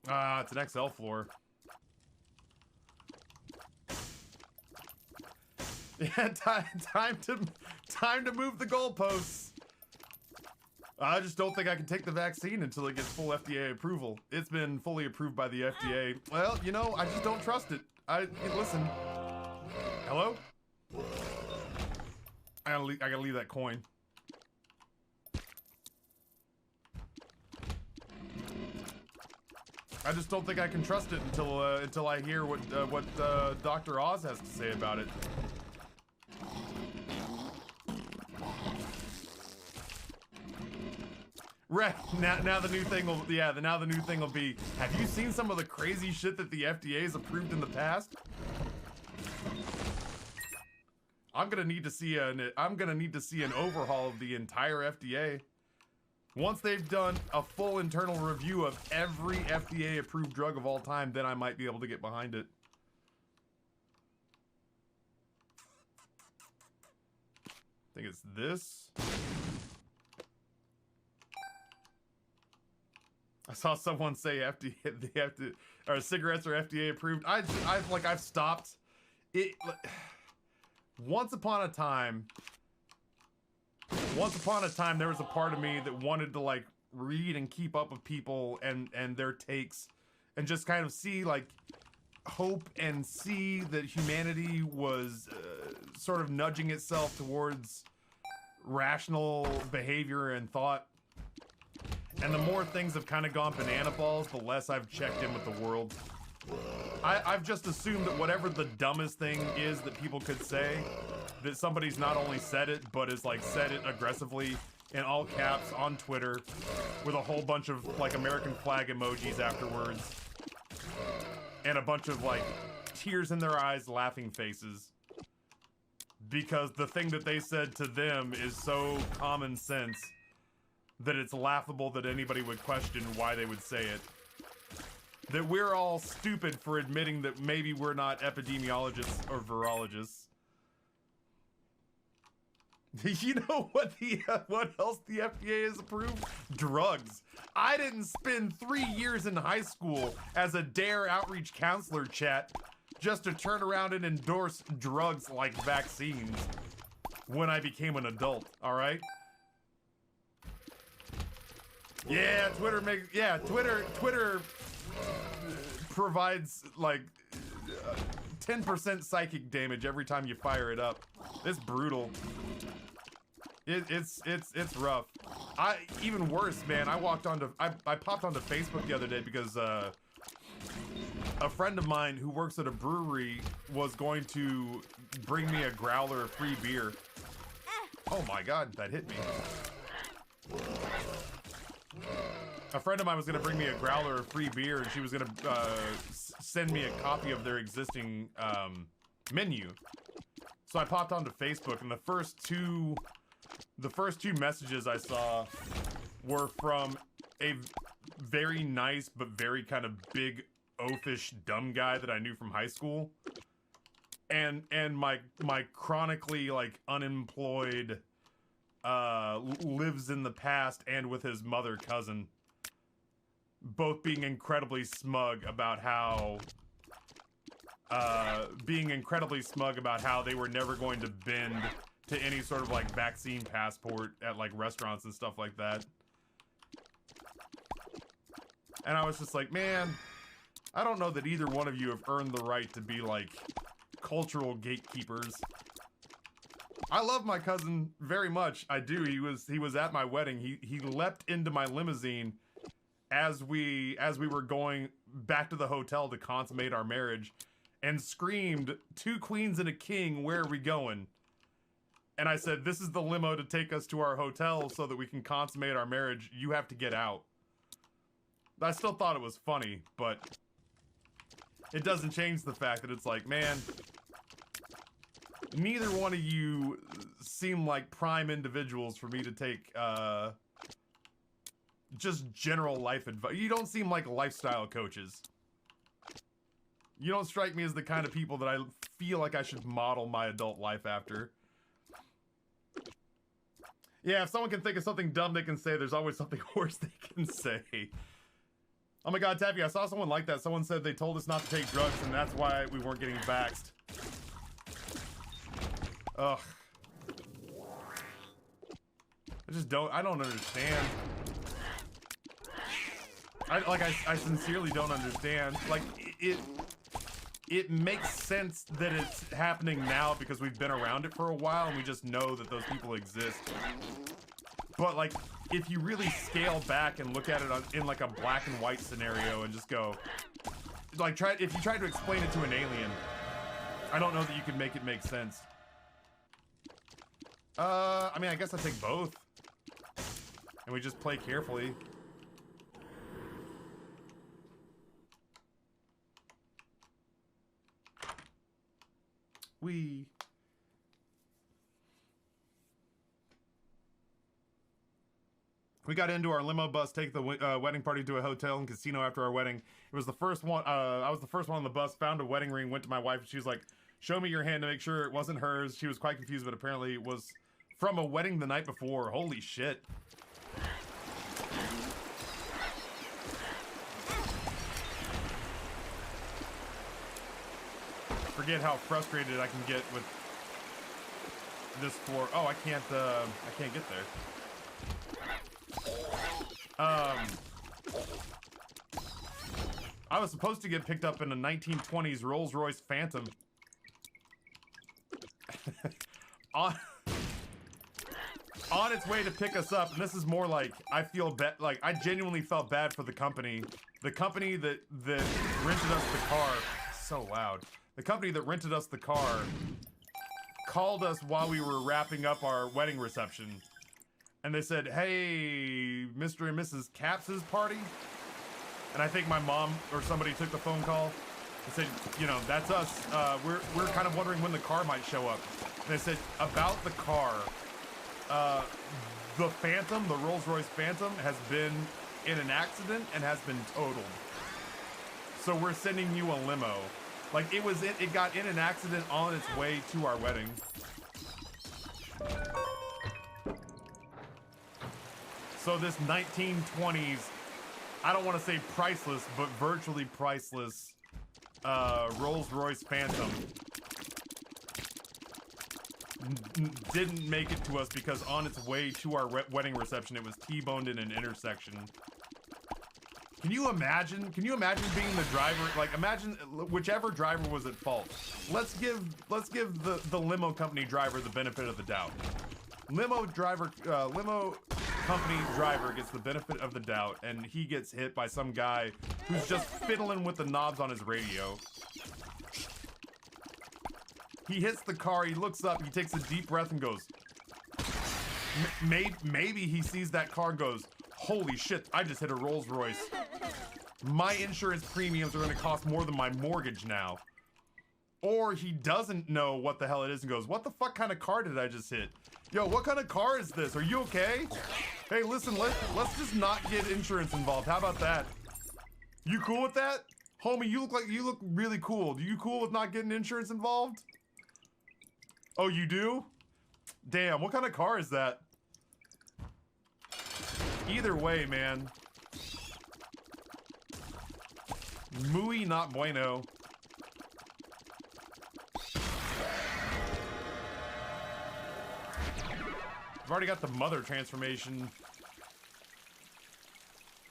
Ah, it's an XL floor. Yeah, time to move the goalposts. I just don't think I can take the vaccine until it gets full FDA approval. It's been fully approved by the FDA. Well, you know, I just don't trust it. Listen. Hello? I gotta leave that coin. I just don't think I can trust it until I hear what Dr. Oz has to say about it. Right, now the new thing will, now the new thing will be, have you seen some of the crazy shit that the FDA's approved in the past? I'm gonna need to see an overhaul of the entire FDA. Once they've done a full internal review of every FDA approved drug of all time, then I might be able to get behind it. I think it's this. I saw someone say FDA, they have to, or cigarettes are FDA approved. I've stopped. It. Once upon a time, there was a part of me that wanted to like read and keep up with people and their takes, and just kind of see like hope and see that humanity was sort of nudging itself towards rational behavior and thought. And the more things have kind of gone banana balls, the less I've checked in with the world. I've just assumed that whatever the dumbest thing is that people could say, that somebody's not only said it, but is like said it aggressively in all caps on Twitter with a whole bunch of like American flag emojis afterwards. And a bunch of like tears in their eyes, laughing faces. Because the thing that they said to them is so common sense that it's laughable that anybody would question why they would say it. That we're all stupid for admitting that maybe we're not epidemiologists or virologists. You know what what else the FDA has approved? Drugs. I didn't spend 3 years in high school as a DARE outreach counselor chat just to turn around and endorse drugs like vaccines when I became an adult, alright? Yeah, Twitter provides like 10% psychic damage every time you fire it up. It's brutal. It's rough. Even worse, man. I popped onto Facebook the other day because a friend of mine who works at a brewery was going to bring me a growler of free beer. Oh my god, that hit me. A friend of mine was going to bring me a growler of free beer, and she was going to send me a copy of their existing menu. So I popped onto Facebook, and the first two messages I saw were from a very nice but very kind of big oafish dumb guy that I knew from high school, and my chronically like unemployed lives in the past and with his mother cousin, both being incredibly smug about how they were never going to bend to any sort of like vaccine passport at like restaurants and stuff like that. And I was just like, man, I don't know that either one of you have earned the right to be like cultural gatekeepers. I love my cousin very much. I do. He was at my wedding. He leapt into my limousine as we were going back to the hotel to consummate our marriage and screamed, "Two queens and a king, where are we going?" And I said, "This is the limo to take us to our hotel so that we can consummate our marriage. You have to get out." I still thought it was funny, but it doesn't change the fact that it's like, man, neither one of you seem like prime individuals for me to take just general life advice. You don't seem like lifestyle coaches. You don't strike me as the kind of people that I feel like I should model my adult life after. Yeah, if someone can think of something dumb they can say, there's always something worse they can say. Oh my god, Taffy, I saw someone like that. Someone said they told us not to take drugs and that's why we weren't getting vaxxed. Ugh. I don't understand. I sincerely don't understand. Like, it makes sense that it's happening now because we've been around it for a while and we just know that those people exist. But like, if you really scale back and look at it in like a black and white scenario and just go, like, if you tried to explain it to an alien, I don't know that you could make it make sense. I mean, I guess I take both. And we just play carefully. We got into our limo bus, take the wedding party to a hotel and casino after our wedding. It was the first one. I was the first one on the bus, found a wedding ring, went to my wife, and she was like, show me your hand to make sure it wasn't hers. She was quite confused, but apparently it was from a wedding the night before. Holy shit. Forget how frustrated I can get with this floor. Oh, I can't get there. I was supposed to get picked up in a 1920s Rolls-Royce Phantom. on its way to pick us up, and this is more like, I feel bad, like, I genuinely felt bad for the company. The company that rented us the car, so loud. The company that rented us the car called us while we were wrapping up our wedding reception. And they said, hey, Mr. and Mrs. Caps's party? And I think my mom or somebody took the phone call and said, you know, that's us. We're kind of wondering when the car might show up. And they said, about the car, the Phantom, the Rolls-Royce Phantom, has been in an accident and has been totaled. So we're sending you a limo. Like, it got in an accident on its way to our wedding. So this 1920s, I don't want to say priceless, but virtually priceless Rolls-Royce Phantom didn't make it to us because on its way to our wedding reception, it was T-boned in an intersection. Can you imagine being the driver? Like, imagine whichever driver was at fault. Let's give the limo company driver the benefit of the doubt. Limo company driver gets the benefit of the doubt, and he gets hit by some guy who's just fiddling with the knobs on his radio. He hits the car, he looks up, he takes a deep breath and goes, maybe he sees that car and goes, holy shit, I just hit a Rolls Royce. My insurance premiums are gonna cost more than my mortgage now. Or he doesn't know what the hell it is and goes, what the fuck kind of car did I just hit? Yo, what kind of car is this? Are you okay? Hey, listen, let's just not get insurance involved. How about that? You cool with that? Homie, you look really cool. You cool with not getting insurance involved? Oh, you do? Damn, what kind of car is that? Either way, man. Muy not bueno. I've already got the mother transformation.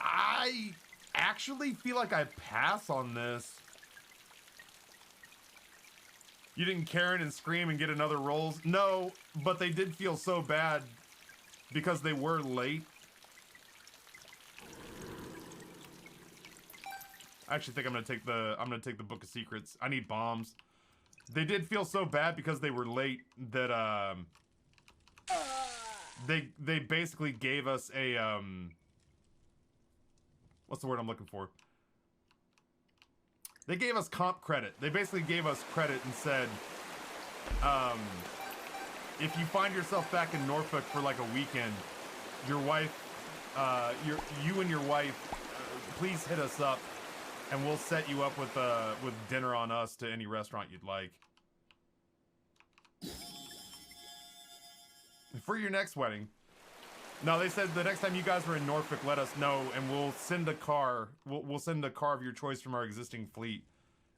I actually feel like I pass on this. You didn't Karen and scream and get another Rolls? No, but they did feel so bad because they were late. I actually think I'm gonna take the Book of Secrets. I need bombs. They did feel so bad because they were late that they basically gave us a what's the word I'm looking for? They gave us comp credit. They basically gave us credit and said, if you find yourself back in Norfolk for like a weekend, your wife, you and your wife, please hit us up, and we'll set you up with dinner on us to any restaurant you'd like. For your next wedding. No, they said the next time you guys were in Norfolk, let us know, and we'll send a car. We'll send a car of your choice from our existing fleet,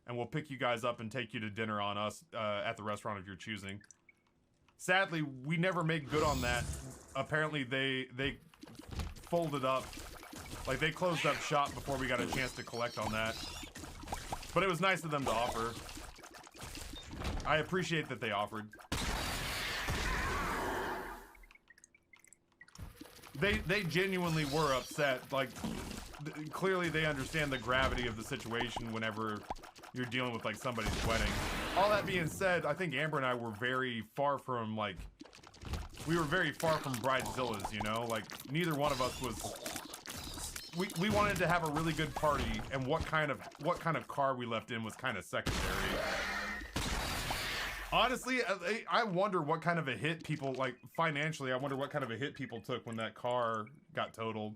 and we'll pick you guys up and take you to dinner on us at the restaurant of your choosing. Sadly, we never made good on that. Apparently, they folded up, like they closed up shop before we got a chance to collect on that. But it was nice of them to offer. I appreciate that they offered. They genuinely were upset. Like, clearly they understand the gravity of the situation whenever you're dealing with, like, somebody's wedding. All that being said, I think Amber and I were very far from, like, we were very far from bridezillas, you know? Like, neither one of us was... We wanted to have a really good party, and what kind of car we left in was kind of secondary. Honestly, I wonder what kind of a hit people, like, financially, I wonder what kind of a hit people took when that car got totaled.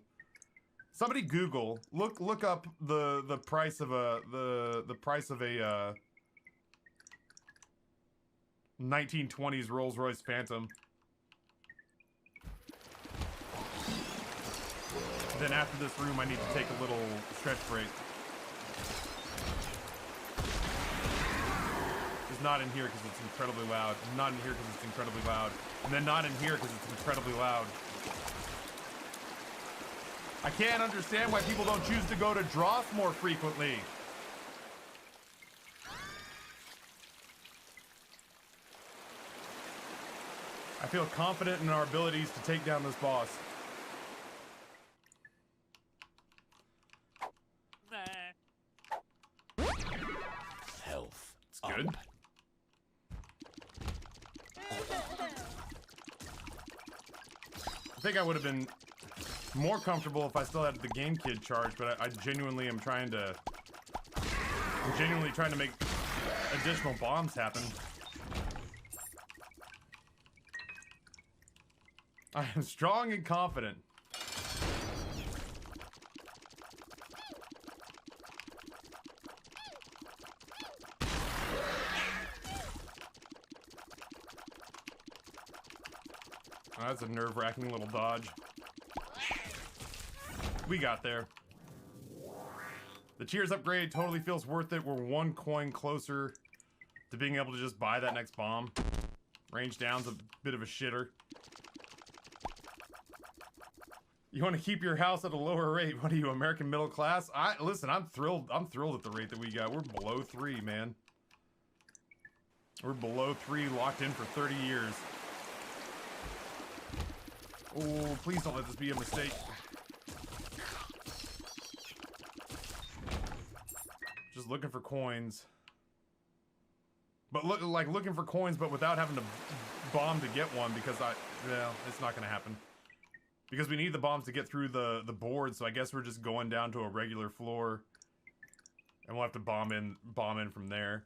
Somebody Google, look up the price of a, the price of a, 1920s Rolls-Royce Phantom. Then after this room, I need to take a little stretch break. Just not in here because it's incredibly loud. Not in here because it's incredibly loud. And then not in here because it's incredibly loud. I can't understand why people don't choose to go to Dross more frequently. I feel confident in our abilities to take down this boss. Health. It's good. I think I would have been more comfortable if I still had the game kid charge, but I genuinely am trying to... I'm genuinely trying to make additional bombs happen. I am strong and confident. Oh, that's a nerve-wracking little dodge. We got there. The tiers upgrade totally feels worth it. We're one coin closer to being able to just buy that next bomb. Range down's a bit of a shitter. You want to keep your house at a lower rate? What are you, American middle class? Listen, I'm thrilled. I'm thrilled at the rate that we got. We're below 3, man. We're below 3, locked in for 30 years. Oh, please don't let this be a mistake. Just looking for coins. But looking for coins, but without having to bomb to get one, because well, it's not gonna happen. Because we need the bombs to get through the board, so I guess we're just going down to a regular floor. And we'll have to bomb in from there.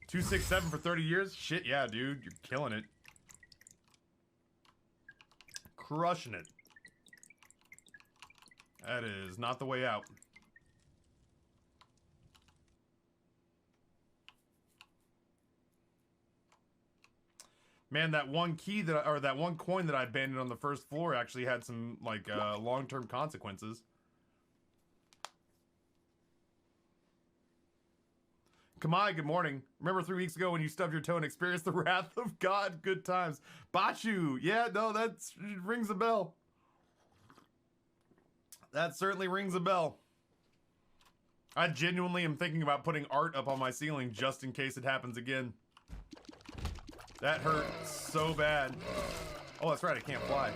267 for 30 years? Shit, yeah, dude. You're killing it. Crushing it. That is not the way out. Man, that one key that one coin that I abandoned on the first floor actually had some, like, long-term consequences. Kamai, good morning. Remember 3 weeks ago when you stubbed your toe and experienced the wrath of God? Good times. Bachu, yeah, no, that rings a bell. That certainly rings a bell. I genuinely am thinking about putting art up on my ceiling just in case it happens again. That hurt so bad. Oh, that's right, I can't fly.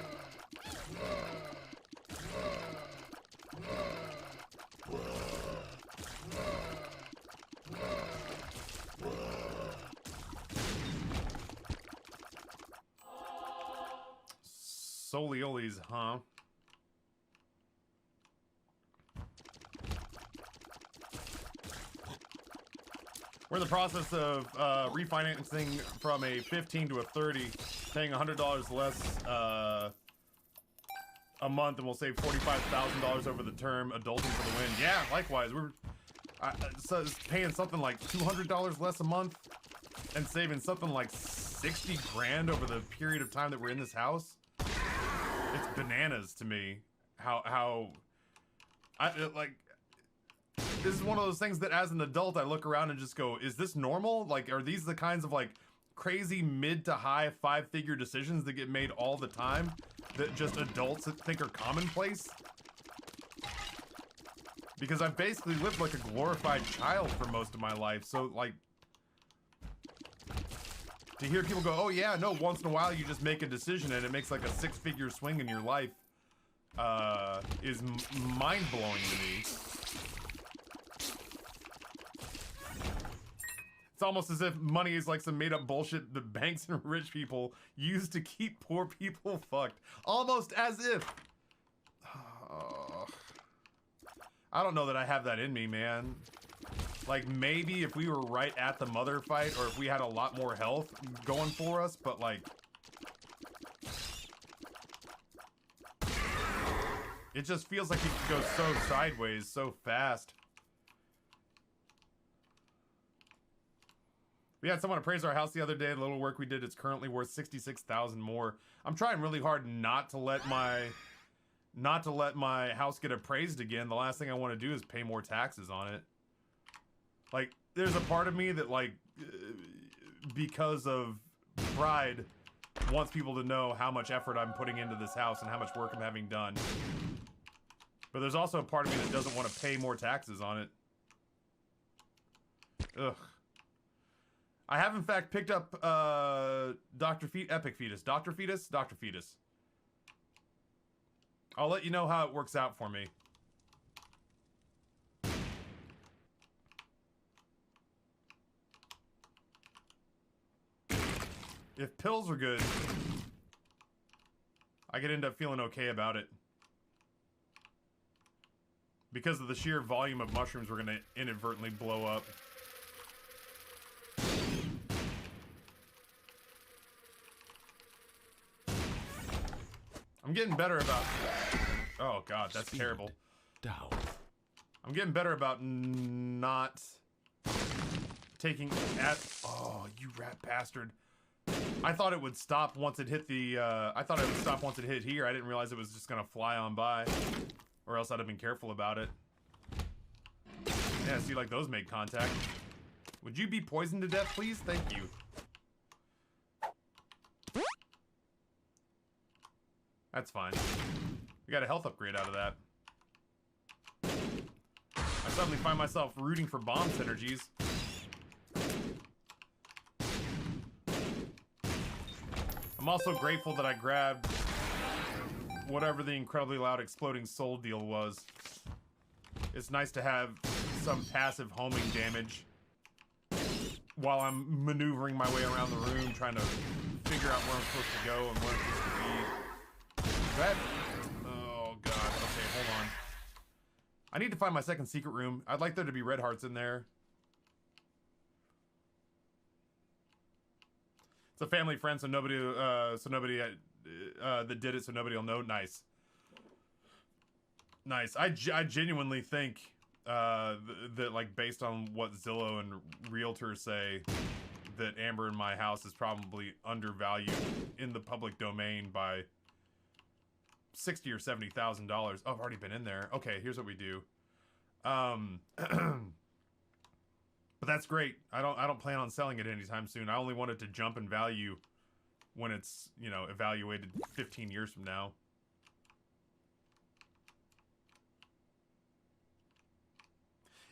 Soliolis, huh? We're in the process of refinancing from a 15 to a 30, paying $100 less a month, and we'll save $45,000 over the term. Adulting for the win. Yeah, likewise. We're so paying something like $200 less a month and saving something like 60 grand over the period of time that we're in this house. It's bananas to me like, this is one of those things that as an adult I look around and just go, is this normal? Like, are these the kinds of like crazy mid to high 5-figure decisions that get made all the time that just adults think are commonplace? Because I've basically lived like a glorified child for most of my life, so like, to hear people go, oh yeah, no, once in a while you just make a decision and it makes like a 6-figure swing in your life, is mind-blowing to me. It's almost as if money is like some made-up bullshit that banks and rich people use to keep poor people fucked. Almost as if... I don't know that I have that in me, man. Like, maybe if we were right at the mother fight, or if we had a lot more health going for us, but like... it just feels like it could go so sideways so fast. We had someone appraise our house the other day. The little work we did, it's currently worth $66,000 more. I'm trying really hard not to let my house get appraised again. The last thing I want to do is pay more taxes on it. Like, there's a part of me that, like, because of pride, wants people to know how much effort I'm putting into this house and how much work I'm having done. But there's also a part of me that doesn't want to pay more taxes on it. Ugh. I have, in fact, picked up, Epic Fetus. Dr. Fetus? Dr. Fetus. I'll let you know how it works out for me. If pills are good, I could end up feeling okay about it. Because of the sheer volume of mushrooms we're gonna inadvertently blow up. I'm getting better about... oh god, that's terrible. Down. I'm getting better about not taking at... oh, you rat bastard. I thought it would stop once it hit the, I thought it would stop once it hit here. I didn't realize it was just gonna fly on by. Or else I'd have been careful about it. Yeah, see, like, those made contact. Would you be poisoned to death, please? Thank you. That's fine. We got a health upgrade out of that. I suddenly find myself rooting for bomb synergies. I'm also grateful that I grabbed whatever the incredibly loud exploding soul deal was. It's nice to have some passive homing damage while I'm maneuvering my way around the room, trying to figure out where I'm supposed to go and where I'm supposed to be. That... oh god, okay, hold on. I need to find my second secret room. I'd like there to be red hearts in there. It's a family friend, so nobody that did it, so nobody will know. Nice. Nice. I genuinely think that, like, based on what Zillow and realtors say, that Amber in my house is probably undervalued in the public domain by $60,000 or $70,000. Oh, I've already been in there. Okay, here's what we do. But that's great. I don't plan on selling it anytime soon. I only want it to jump in value when it's, you know, evaluated 15 years from now.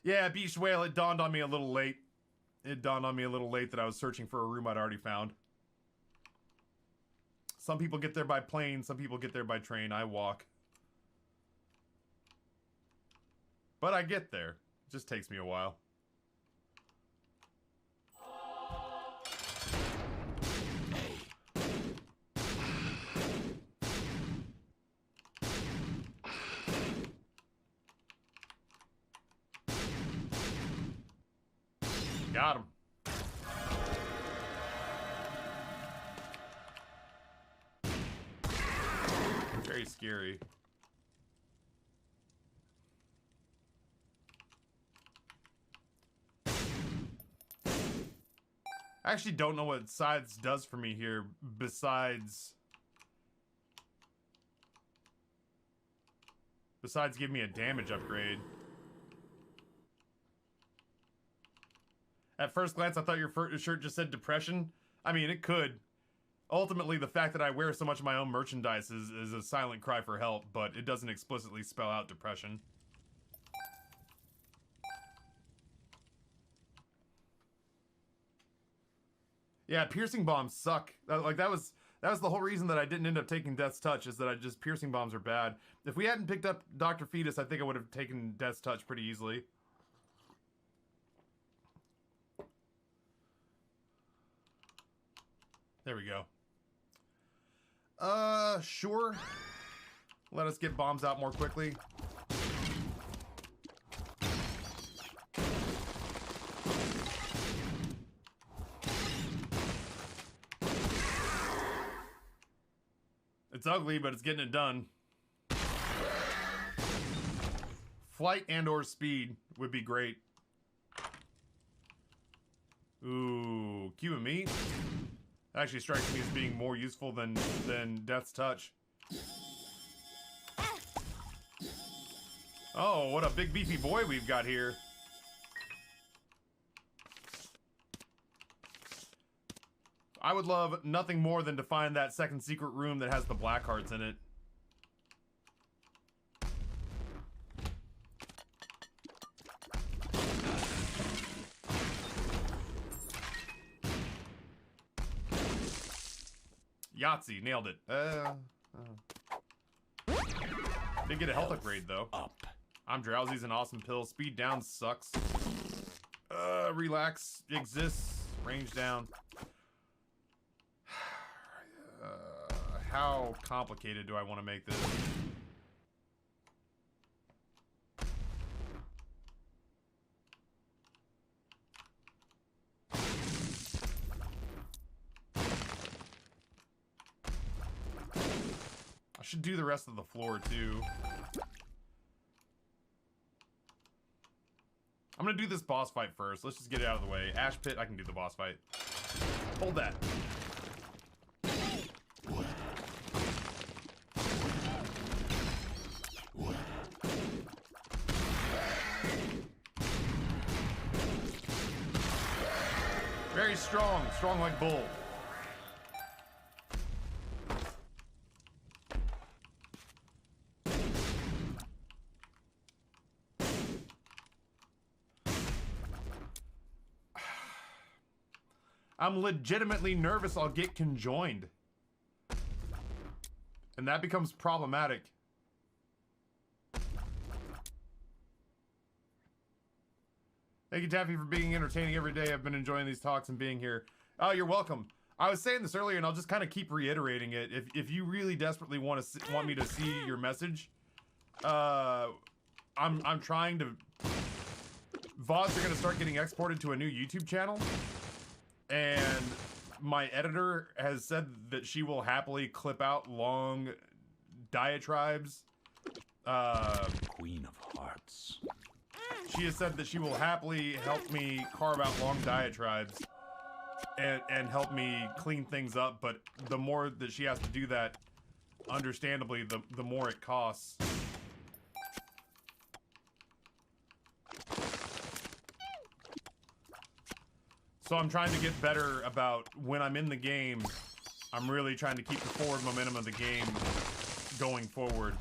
Yeah, Beach Whale, it dawned on me a little late. It dawned on me a little late that I was searching for a room I'd already found. Some people get there by plane, some people get there by train. I walk. But I get there. It just takes me a while. Got him. Very scary. I actually don't know what sides does for me here besides Besides giving me a damage upgrade. At first glance, I thought your shirt just said depression. I mean, it could. Ultimately, the fact that I wear so much of my own merchandise is a silent cry for help, but it doesn't explicitly spell out depression. Yeah, piercing bombs suck. That was the whole reason that I didn't end up taking Death's Touch, is that piercing bombs are bad. If we hadn't picked up Dr. Fetus, I think I would have taken Death's Touch pretty easily. There we go. Sure. Let us get bombs out more quickly. It's ugly, but it's getting it done. Flight and or speed would be great. Ooh, Cuban meat? Actually strikes me as being more useful than Death's Touch. Oh, what a big beefy boy we've got here. I would love nothing more than to find that second secret room that has the black hearts in it. Yahtzee, nailed it. Didn't get a health upgrade though. Up. I'm drowsy's an awesome pill. Speed down sucks. Relax exists. Range down. How complicated do I want to make this? I should do the rest of the floor too. I'm gonna do this boss fight first. Let's just get it out of the way. Ash Pit, I can do the boss fight. Hold that. Very strong. Strong like bull. I'm legitimately nervous I'll get conjoined. And that becomes problematic. Thank you, Taffy, for being entertaining every day. I've been enjoying these talks and being here. Oh, you're welcome. I was saying this earlier, and I'll just kind of keep reiterating it. If you really desperately want me to see your message, I'm trying to. VODs are going to start getting exported to a new YouTube channel, and my editor has said that she will happily clip out long diatribes. Queen of Hearts. She has said that she will happily help me carve out long diatribes and help me clean things up, but the more that she has to do that, understandably, the more it costs. So I'm trying to get better about when I'm in the game. I'm really trying to keep the forward momentum of the game going forward,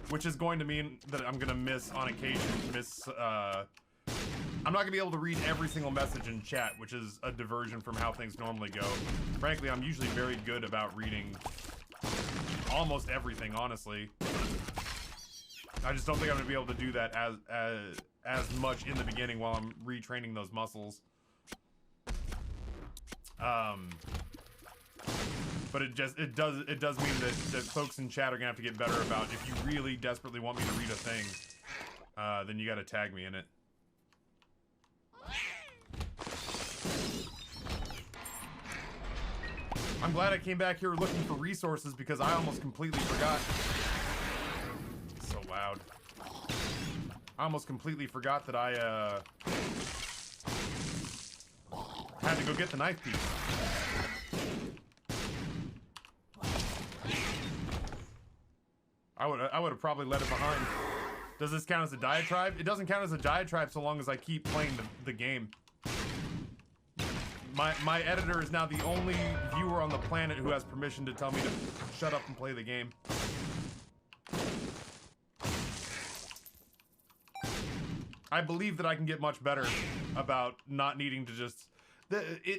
which is going to mean that I'm gonna miss on occasion. I'm not gonna be able to read every single message in chat, which is a diversion from how things normally go. Frankly, I'm usually very good about reading almost everything, honestly. I just don't think I'm gonna be able to do that as much in the beginning while I'm retraining those muscles. But it does mean that folks in chat are gonna have to get better about, if you really desperately want me to read a thing, then you gotta tag me in it. I'm glad I came back here looking for resources because I almost completely forgot. It's so loud. I almost completely forgot that I had to go get the knife piece. I would have probably left it behind. Does this count as a diatribe? It doesn't count as a diatribe so long as I keep playing the game. My editor is now the only viewer on the planet who has permission to tell me to shut up and play the game. I believe that I can get much better about not needing to just...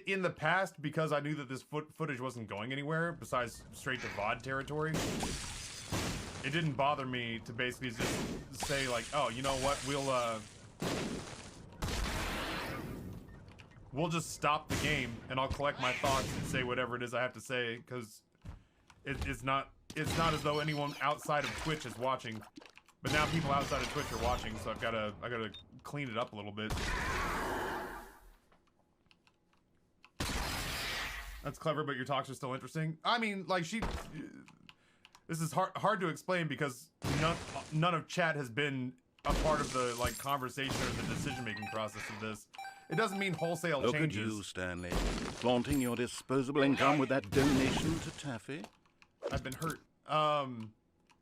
in the past, because I knew that this footage wasn't going anywhere besides straight to VOD territory, it didn't bother me to basically just say like, oh, you know what, we'll just stop the game and I'll collect my thoughts and say whatever it is I have to say, because it's not as though anyone outside of Twitch is watching. But now people outside of Twitch are watching, so I gotta clean it up a little bit. That's clever, but your talks are still interesting. I mean, like, this is hard to explain because none of chat has been a part of the like conversation or the decision-making process of this. It doesn't mean wholesale changes. Look at you, Stanley, flaunting your disposable income with that donation to Taffy. I've been hurt.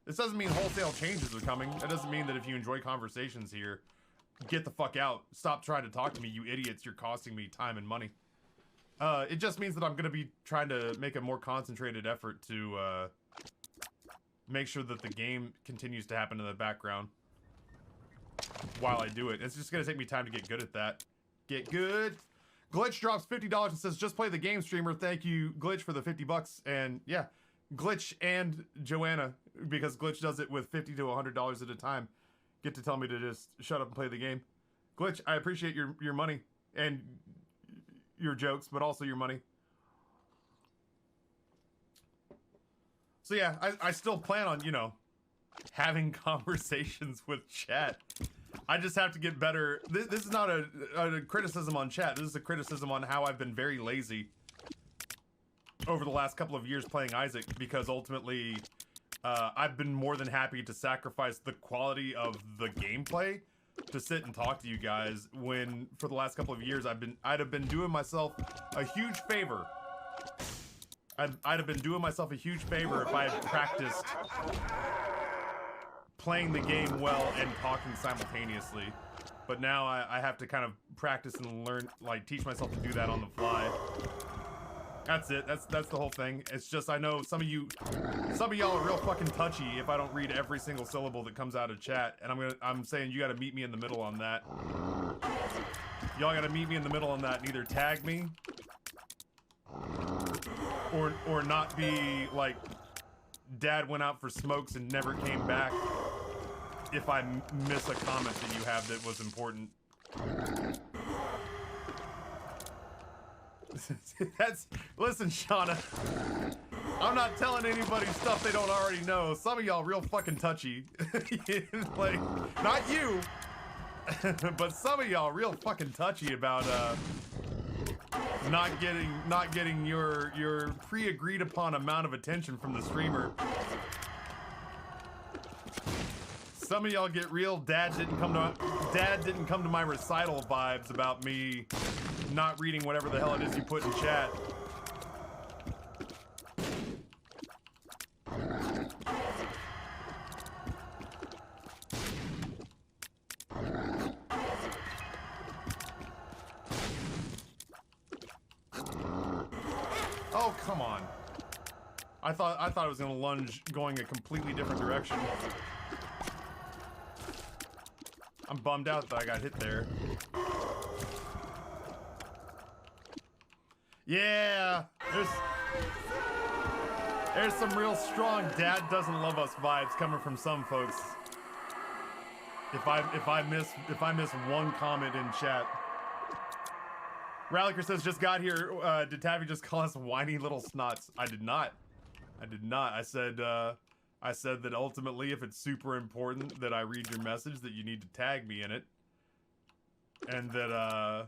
This doesn't mean wholesale changes are coming. It doesn't mean that if you enjoy conversations here, get the fuck out. Stop trying to talk to me, you idiots. You're costing me time and money. It just means that I'm gonna be trying to make a more concentrated effort to make sure that the game continues to happen in the background while I do it. It's just gonna take me time to get good at that. Get good. Glitch drops $50 and says, just play the game, streamer. Thank you, Glitch, for the 50 bucks. And yeah, Glitch and Joanna, because Glitch does it with $50 to $100 at a time, get to tell me to just shut up and play the game. Glitch, I appreciate your money and your jokes, but also your money. So yeah, I still plan on, you know, having conversations with chat. I just have to get better. This is not a criticism on chat. This is a criticism on how I've been very lazy over the last couple of years playing Isaac, because ultimately I've been more than happy to sacrifice the quality of the gameplay to sit and talk to you guys, when for the last couple of years I'd have been doing myself a huge favor. I'd have been doing myself a huge favor if I had practiced playing the game well and talking simultaneously. But now I have to kind of practice and learn, like, teach myself to do that on the fly. That's it. That's the whole thing. It's just, I know some of y'all are real fucking touchy if I don't read every single syllable that comes out of chat, and I'm saying you gotta meet me in the middle on that. Y'all gotta meet me in the middle on that and either tag me or not be like dad went out for smokes and never came back if I miss a comment that you have that was important. Listen, Shauna, I'm not telling anybody stuff they don't already know. Some of y'all real fucking touchy. Like, not you, but some of y'all real fucking touchy about not getting your pre-agreed upon amount of attention from the streamer. Some of y'all get real dad didn't come to my recital vibes about me not reading whatever the hell it is you put in chat. Oh, come on. I thought I was gonna lunge going a completely different direction. I'm bummed out that I got hit there. Yeah, there's some real strong dad doesn't love us vibes coming from some folks. If I miss one comment in chat. Ralliker says, just got here. Did Taffy just call us whiny little snots? I did not. I did not. I said that ultimately, if it's super important that I read your message, that you need to tag me in it, and that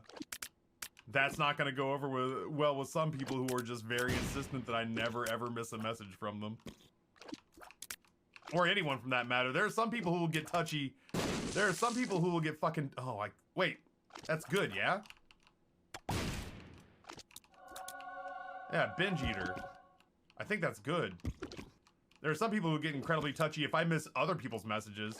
that's not going to go over well with some people who are just very insistent that I never ever miss a message from them, or anyone from that matter. There are some people who will get touchy. There are some people who will get fucking. Oh, wait, that's good, yeah. Yeah, binge eater. I think that's good. There are some people who get incredibly touchy if I miss other people's messages.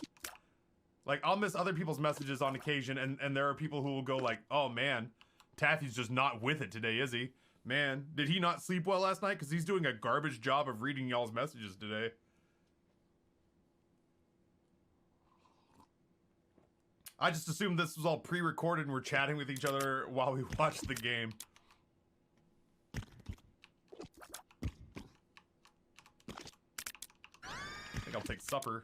Like, I'll miss other people's messages on occasion, and there are people who will go like, oh man, Taffy's just not with it today, is he? Man, did he not sleep well last night? Because he's doing a garbage job of reading y'all's messages today. I just assumed this was all pre-recorded and we're chatting with each other while we watch the game. I think I'll take supper.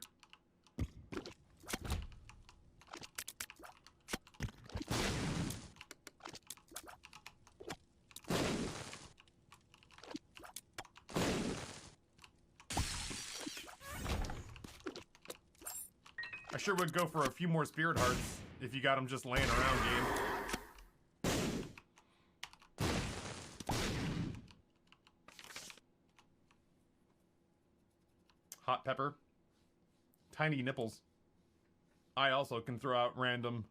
I sure would go for a few more spirit hearts if you got them just laying around, game. Hot pepper. Tiny nipples. I also can throw out random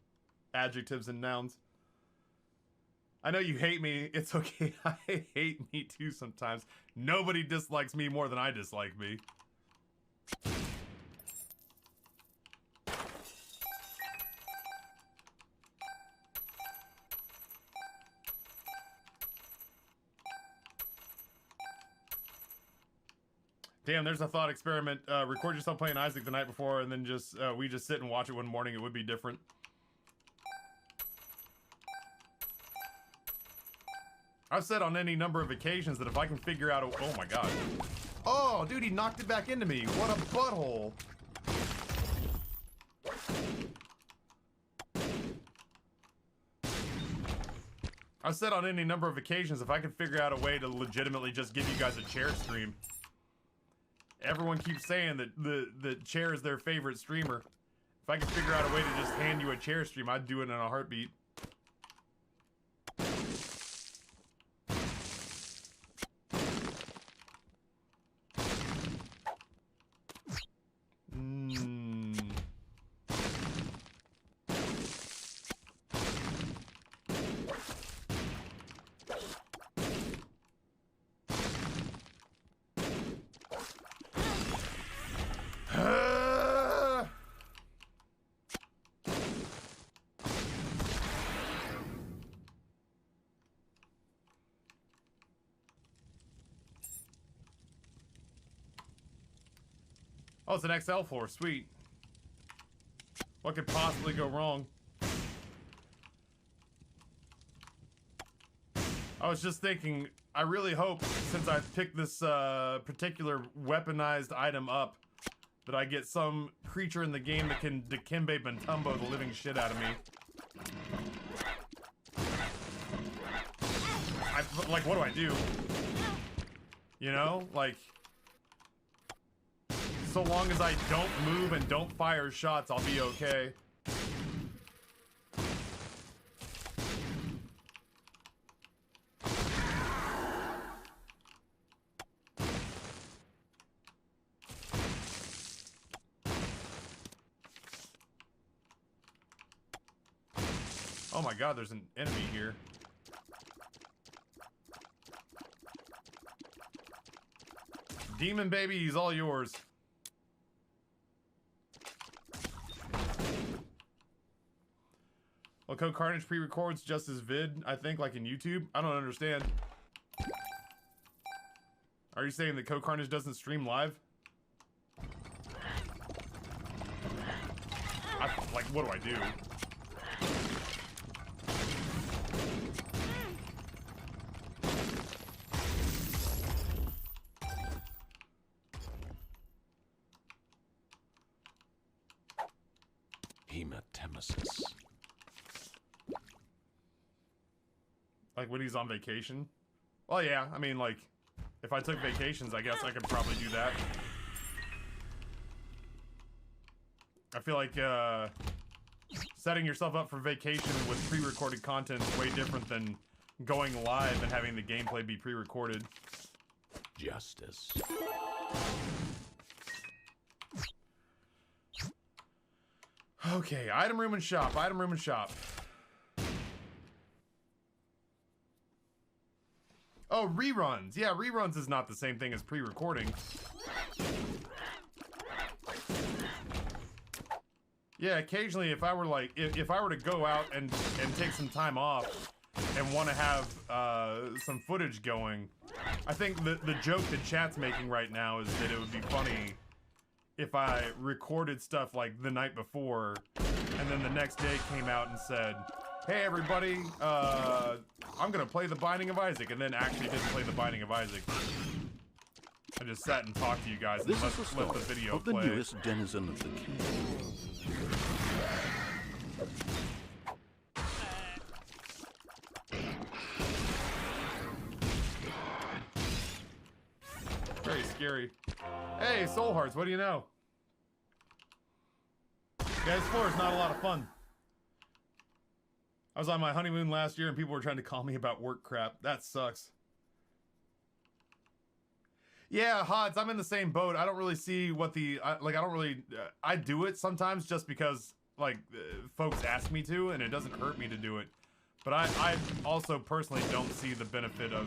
adjectives and nouns. I know you hate me. It's okay. I hate me too sometimes. Nobody dislikes me more than I dislike me. Damn, there's a thought experiment. Record yourself playing Isaac the night before, and then just we just sit and watch it one morning. It would be different. I've said on any number of occasions that if I can figure out a... Oh my god. Oh, dude, he knocked it back into me. What a butthole. I've said on any number of occasions if I can figure out a way to legitimately just give you guys a chair stream. Everyone keeps saying that the chair is their favorite streamer. If I could figure out a way to just hand you a chair stream, I'd do it in a heartbeat. Oh, it's an XL floor. Sweet. What could possibly go wrong? I was just thinking, I really hope, since I picked this particular weaponized item up, that I get some creature in the game that can Dikembe Bentumbo the living shit out of me. Like, what do I do? You know? Like... So long as I don't move and don't fire shots, I'll be okay. Oh my god, there's an enemy here. Demon baby, he's all yours. Well, Code Carnage pre-records just as vid, I think, like in YouTube. I don't understand. Are you saying that Code Carnage doesn't stream live? Like, what do I do? Hematemesis. Like when he's on vacation? Well, yeah, I mean, like, if I took vacations, I guess I could probably do that. I feel like, setting yourself up for vacation with pre-recorded content is way different than going live and having the gameplay be pre-recorded. Justice. Okay, item room and shop, item room and shop. Oh, reruns. Yeah, reruns is not the same thing as pre-recording. Yeah, occasionally if I were like, if I were to go out and take some time off and want to have some footage going, I think the joke that chat's making right now is that it would be funny if I recorded stuff like the night before and then the next day came out and said, hey everybody, I'm gonna play The Binding of Isaac, and then actually didn't play The Binding of Isaac. I just sat and talked to you guys and let the video of the play. newest denizen of the cave. Very scary. Hey, Soul Hearts, what do you know? Guys, 4 is not a lot of fun. I was on my honeymoon last year and people were trying to call me about work crap. That sucks. Yeah, Hods, I'm in the same boat. I don't really see what the, I do it sometimes just because, like, folks ask me to, and it doesn't hurt me to do it. But I also personally don't see the benefit of,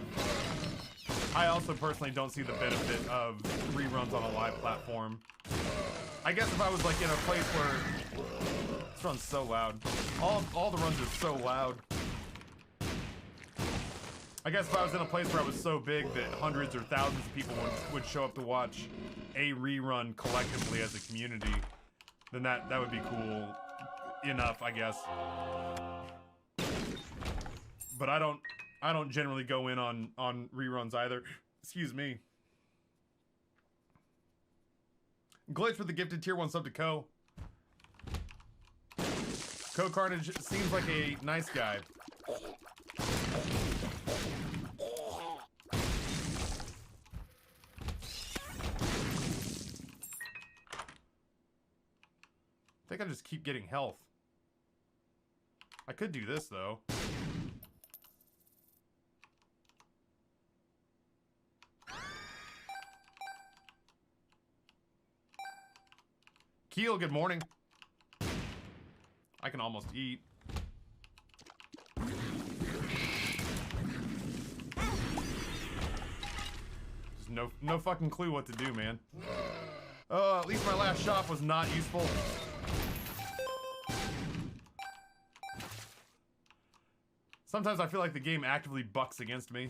reruns on a live platform. I guess if I was, like, in a place where, this run's so loud. All the runs are so loud. I guess if I was in a place where I was so big that hundreds or thousands of people would show up to watch a rerun collectively as a community, then that would be cool enough, I guess. But I don't generally go in on reruns either. Excuse me. Glitch with the gifted tier 1 sub to Co. Co Carnage seems like a nice guy. I think I just keep getting health. I could do this, though. Keel, good morning. I can almost eat. There's no fucking clue what to do, man. At least my last shop was not useful. Sometimes I feel like the game actively bucks against me.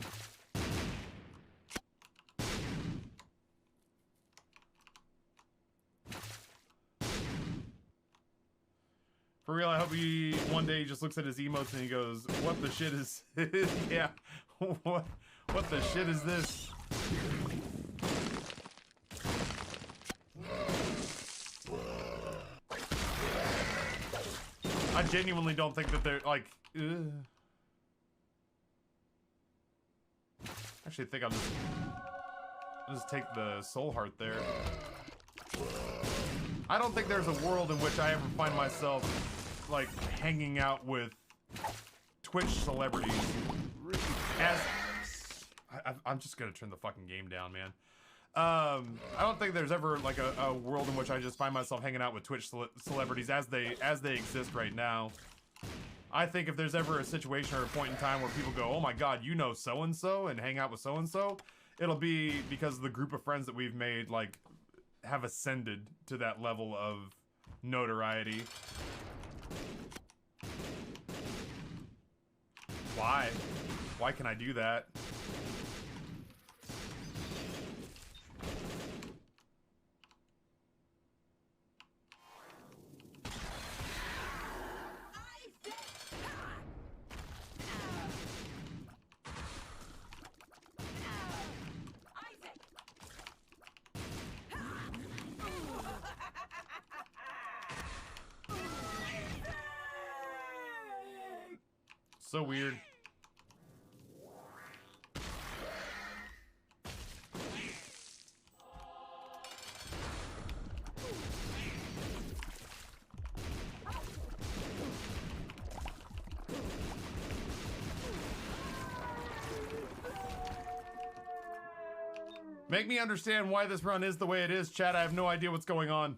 For real, I hope he one day just looks at his emotes and he goes, "What the shit is?" Yeah, what the shit is this? I genuinely don't think that they're like. Actually, I think I'll just take the soul heart there. I don't think there's a world in which I ever find myself like hanging out with Twitch celebrities. I'm just gonna turn the fucking game down, man. I don't think there's ever like a world in which I just find myself hanging out with Twitch celebrities as they exist right now. I think if there's ever a situation or a point in time where people go, "Oh my god, you know so-and-so," and hang out with so-and-so, it'll be because the group of friends that we've made, like, have ascended to that level of notoriety. Why? Why can I do that? So weird. Make me understand why this run is the way it is, chat. I have no idea what's going on.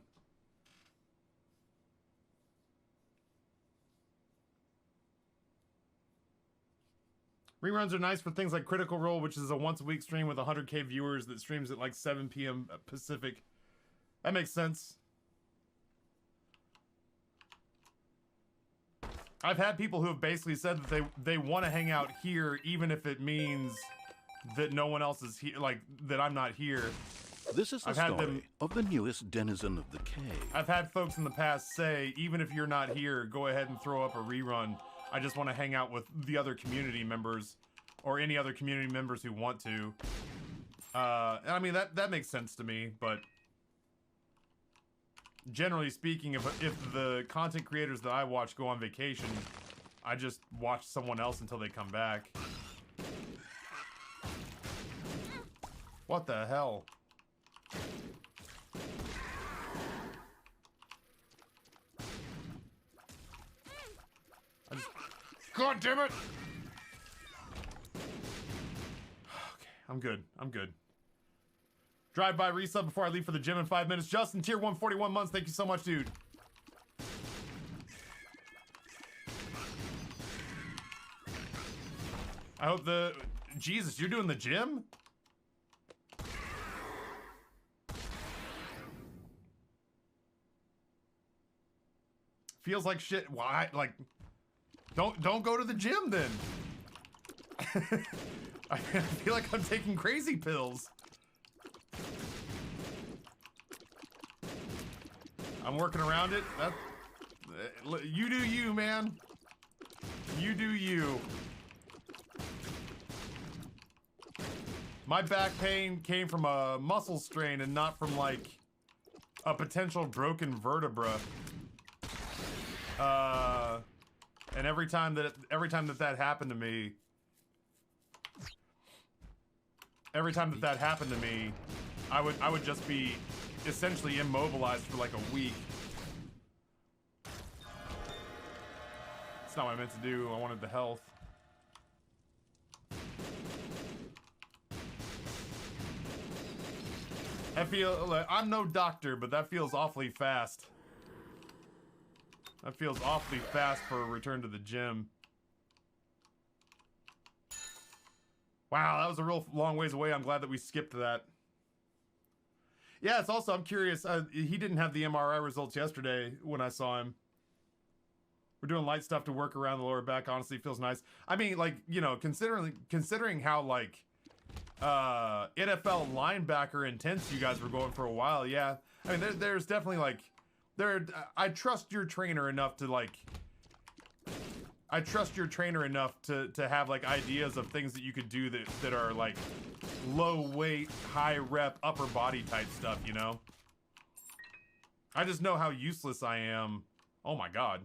Reruns are nice for things like Critical Role, which is a once-a-week stream with 100k viewers that streams at like 7 p.m. Pacific. That makes sense. I've had people who have basically said that they want to hang out here, even if it means that no one else is here, like that I'm not here. This is the story of the newest denizen of the cave. I've had folks in the past say, even if you're not here, go ahead and throw up a rerun. I just want to hang out with the other community members, or any other community members who want to. I mean, that makes sense to me, but generally speaking, if the content creators that I watch go on vacation, I just watch someone else until they come back. What the hell? God damn it! Okay, I'm good. I'm good. Drive by resub before I leave for the gym in 5 minutes. Justin, tier 141 months. Thank you so much, dude. I hope the... Jesus, you're doing the gym? Feels like shit. Why? Like... Don't go to the gym then. I feel like I'm taking crazy pills. I'm working around it. You do you, man. You do you. My back pain came from a muscle strain and not from like a potential broken vertebra. And every time that happened to me, I would just be essentially immobilized for like a week. It's not what I meant to do. I wanted the health. I feel like I'm no doctor, but that feels awfully fast. That feels awfully fast for a return to the gym. Wow, that was a real long ways away. I'm glad that we skipped that. Yeah, it's also, I'm curious, he didn't have the MRI results yesterday when I saw him. We're doing light stuff to work around the lower back. Honestly, feels nice. I mean, like, you know, considering how, like, NFL linebacker intense you guys were going for a while, yeah. I mean, there's definitely, like... I trust your trainer enough to like. I trust your trainer enough to have like ideas of things that you could do that are like low weight, high rep, upper body type stuff, you know? I just know how useless I am. Oh my god.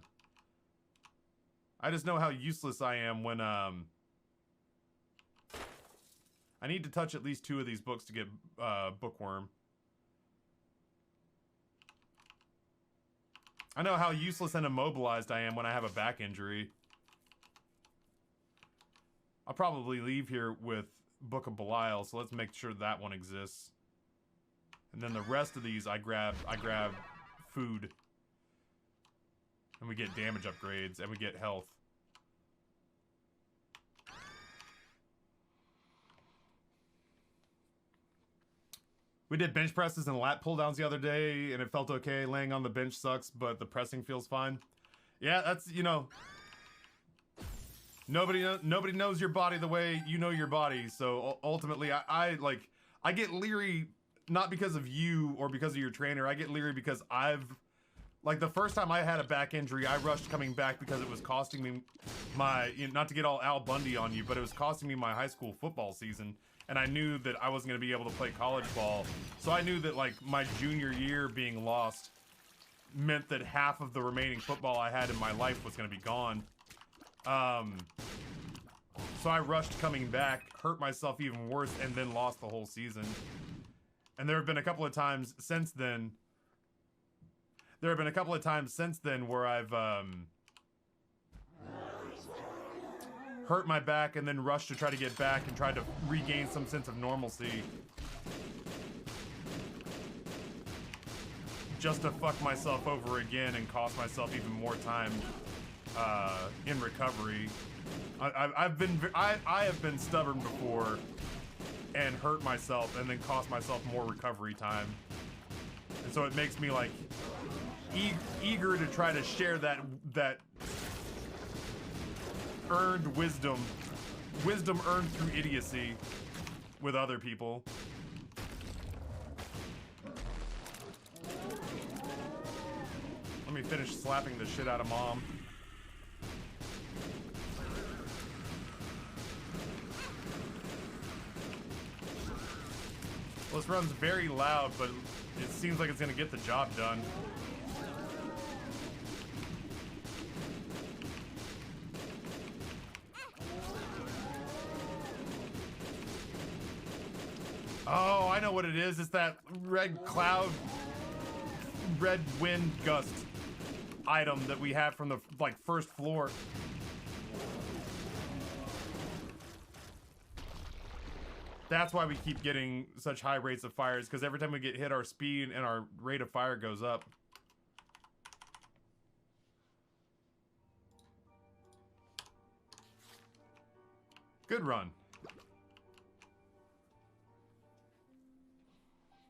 I just know how useless I am when I need to touch at least 2 of these books to get Bookworm. I know how useless and immobilized I am when I have a back injury. I'll probably leave here with Book of Belial, so let's make sure that one exists. And then the rest of these I grab food. And we get damage upgrades, and we get health. We did bench presses and lat pull downs the other day, and it felt okay. Laying on the bench sucks, but the pressing feels fine. Yeah, that's, you know, nobody knows your body the way you know your body. So ultimately, I get leery not because of you or because of your trainer. I get leery because like the first time I had a back injury, I rushed coming back because it was costing me my, you know, not to get all Al Bundy on you, but it was costing me my high school football season. And I knew that I wasn't going to be able to play college ball. So I knew that, like, my junior year being lost meant that half of the remaining football I had in my life was going to be gone. So I rushed coming back, hurt myself even worse, and then lost the whole season. And there have been a couple of times since then... where I've, hurt my back and then rushed to try to get back and tried to regain some sense of normalcy. Just to fuck myself over again and cost myself even more time in recovery. I have been stubborn before and hurt myself and then cost myself more recovery time. And so it makes me like eager to try to share that earned wisdom. Wisdom earned through idiocy with other people. Let me finish slapping the shit out of Mom. Well, this run's very loud, but it seems like it's gonna get the job done. Oh, I know what it is. It's that red cloud, red wind gust item that we have from the, like, first floor. That's why we keep getting such high rates of fires, because every time we get hit, our speed and our rate of fire goes up. Good run.